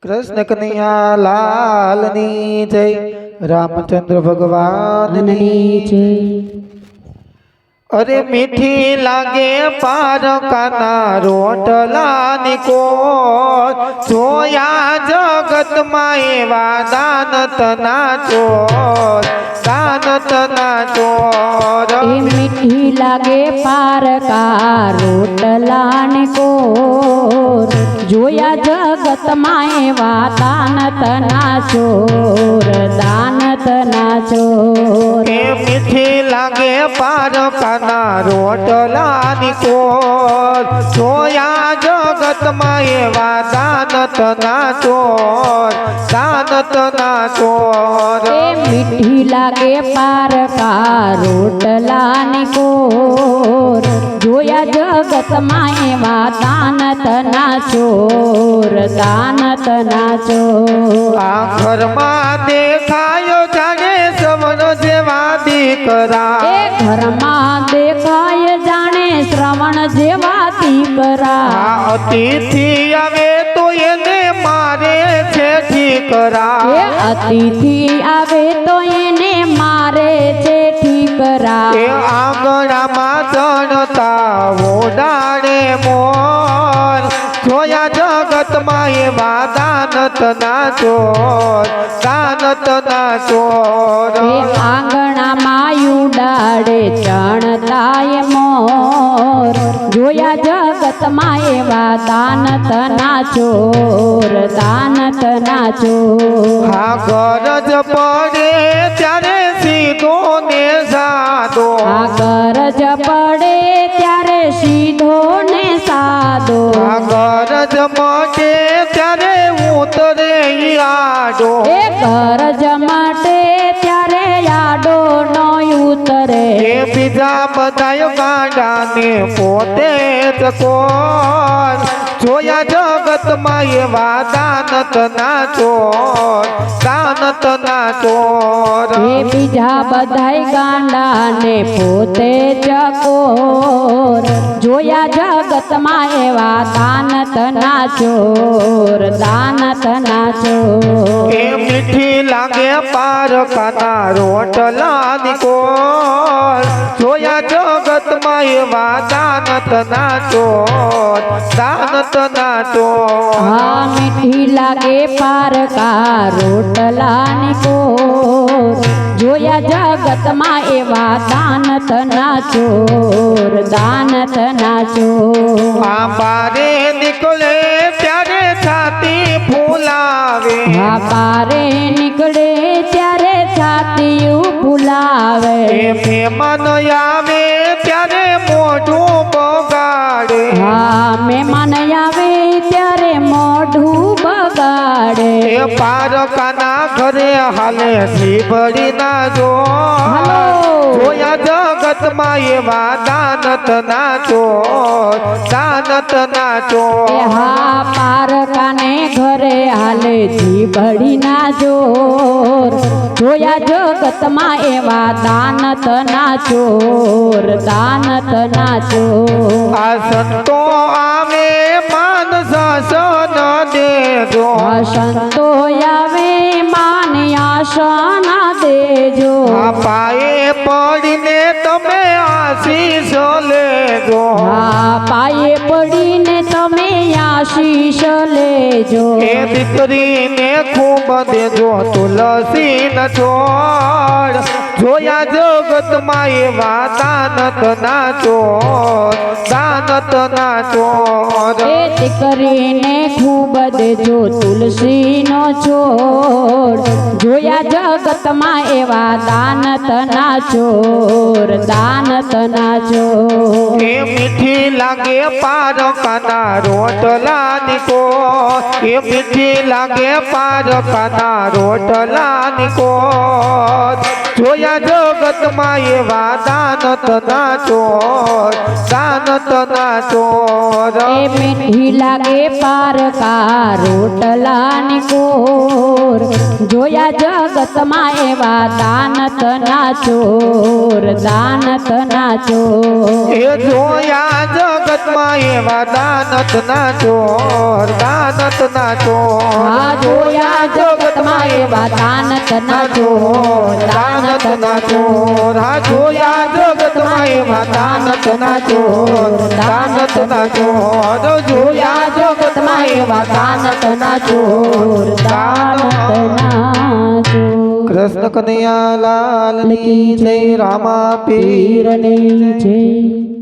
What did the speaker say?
कृष्ण कन्हैया लाल नी जय रामचंद्र भगवान नी जय। अरे मीठी लागे पारकाना रोटला निको जोया जगत माए दानत नाचोर दानत नाचोर। मीठी लागे पार का रोटला ने को जोया जगत माए दानत नाचोर दानत नाचोर। मीठी लागे पारकाना रोटला निको जोया जगत माए दानत नाचोर दानत नाचोर। मीठी लागे पार का रोटला ने को जोया जगत माए दानत नाचोर दानत नाचोर। आखर में देखायो जाने श्रवण जेवा दीकरा घर में देखाय जाने श्रवण जेवा दीकरा। अतिथि आवे तो एने मारे छे ठीकरा अतिथि आवे तो एने मारे छे ठीकरा। आंगणा में जनता ओडाणे मोर जोया जगत माए दानत नाचोर दानत नाचोर। आंगणा मायू डाड़े चणताय मोर जोया जगत माए दानत नाचोर दानत नाचोर। गरज पड़े त्यारे सीधो ने साधो गरज पड़े त्यारे सीधो ने साधो। गरज मटे त्यारे उतरे आडो गरज मटे त्यारे याडो नो उतरे। बीजा बधायो गांडा ने पोते चकोर जोया जगत माए दानत नाचोर दानत नाचोर। बीजा बधाई गांडा ने पोते चकोर जोया जगत माए दानत नाचोर दानत नाचोर। मीठी लागे पारकाना रोटला निकोर जोया जगत माए दानत नाचोर दानत नाचोर। मीठी लागे पार का रोटला निकोर जोया जगत माए दानत नाचोर दानत नाचोर। बारे निकले त्यारे छाती फूलावे बारे निकले त्यारे छाती फुलावे। मेहमान आवे त्यारे मोढू बगाड़े मेहमान आवे त्यारे मोढू बगाड़े। पारकाना घरे हाले जीबड़ी ना जो जोया जगत माए दानत नाचोर दानत नाचोर। पारकाने घरे हाले जीबड़ी ना जोर जोया जगत माए दानत नाचोर दानत नाचोर। संतो आवे मानस सन दे जो संतो आवे मान आसन देजो। पाए पड़ीने तमे आशीष लेजो पाए पड़ीने तमे आशीष लेजो। दीकरी ने खूब देजो तुलसी न छोड़ जोया जगत माए दानत नाचोर दानत नाचोर। दीकरी ने खूब देजो तुलसी नो छोड़ जोया जगत माए दानत नाचोर दानत नाचोर। मीठी लागे पारकाना रोटला निको मीठी लागे पारकाना रोटला निको જોયા જગતમાં એવા દાનતના ચોર દાનતના ચોર એ મીઠી લાગે પારકા રોટલાની કોર જોયા જગતમાં એવા દાનતના ચોર દાનતના ચોર એ જોયા જગતમાં એવા દાનતના ચોર દાનતના ચોર આ જોયા જગતમાં એવા દાનતના ચોર દાનતના ચોર હા જોયા જગતમાં એવા દાનતના ચોર દાનતના ચોર જોયા જગતમાં એવા દાનતના ચોર દાનતના ચોર કૃષ્ણ કનૈયા લાલ કી જય રામા પીર પીરની જય